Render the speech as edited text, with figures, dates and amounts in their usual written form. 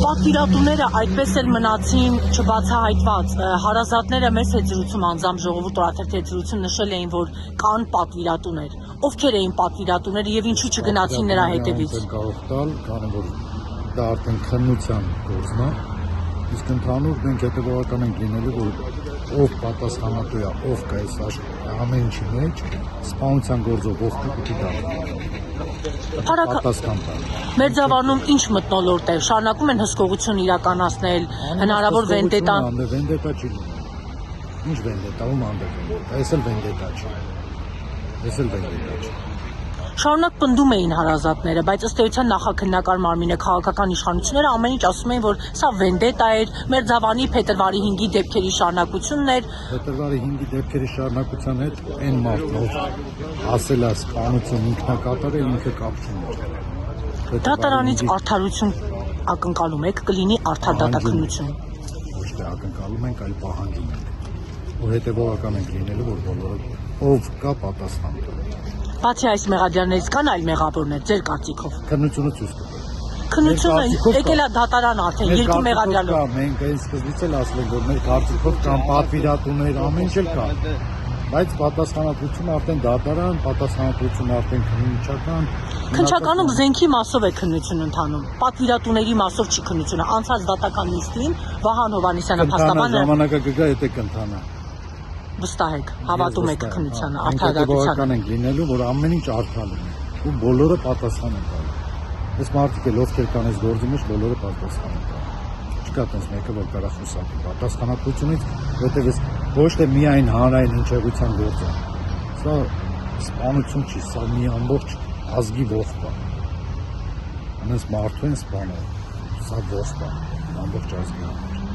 Պատվիրատուները այդպես էլ մնացին չբացահայտված, հարազատները մեծ հետզրույցում անձամբ ժողովուրդ օրաթերթի հետզրույցում նշել էին, որ կան պատվիրատուներ, ովքեր էին պատվիրատուները եւ ինչու չգնացին նրա հետևից։ Կարող տալ, քանի որ դա արդեն քննության գործն է, իսկ ընդհանուր մենք հետևողական ենք լինելու, որ ով պատասխանատու է, ով կա այս ամեն ինչի մեջ, սպանության գործով ով պիտի պատասխան տա։ Մերձավանում ինչ մթնոլորտ է, շարունակում են հսկողություն իրականացնել, հնարավոր վենդետան։ Վենդետա չի լինում։ Ինչ վենդետա, ում հանդեպ վենդետա, այս էլ վենդետա չի։ Այս էլ վենդետա չի։ Շարունակ պնդում էին հարազատները, բայց ըստ էության նախաքննական մարմինը քաղաքական իշխանությունները ամեն ինչ ասում էին, որ սա վենդետա էր, Մերձավանի փետրվարի 5-ի դեպքերի շարունակությունն էր։ Փետրվարի 5-ի դեպքերի շարունակության հետ այն մարդն, ով ասել է սպանություն ինքնակատար է, ինքը կապ չունի։ Դատարանից արդարություն ակնկալում եք, կլինի արդար դատաքննություն։ Ոչ թե ակնկալում ենք, այլ պահանջում ենք, որ հետևողական ենք լինելու, որ բոլորը ով կա պատասխան տա։ Բացի այս մեղադրյալներից կան այլ մեղավորներ, ձեր կարծիքով։ Քննությունը ցույց կտա։ Քննությունը եկել է դատարան արդեն երկու մեղադրյալով։ Մենք այն սկզբից էլ ասել ենք, որ մեր կարծիքով կան պատվիրատուներ, ամեն ինչ էլ կա։ Բայց պատասխանատվությունը արդեն դատարան, պատասխանատվությունը արդեն քննիչական։ Քննչականում զենքի մասով է քննություն ընթանում։ Պատվիրատուների մասով չի քննությունը։ Անցած դատական նիստին Վահան Հովհաննիսյանը փաստաբանը ժամանակը կգա, եթե կընթանա։ Վստահ եք, հավատում եք քննությանը, արդարադատությանը։ Ենք լինելու, որ ամեն ինչ արդար լինի ու բոլորը պատասխան են տալու։ Այս մարդիկ էլ ովքեր կան այս գործի մեջ, բոլորը պատասխան են տալու։ Չկա տես մեկը, որ կարա խուսափի պատասխանատվությունից, որտեղ ոչ թե միայն հանրային հնչեղության գործ է։ Սա սպանություն չի, սա մի ամբողջ ազգի ողջ է։ Անես մարդու են սպանել, սա ողջ է, ամբողջ ազգի համար։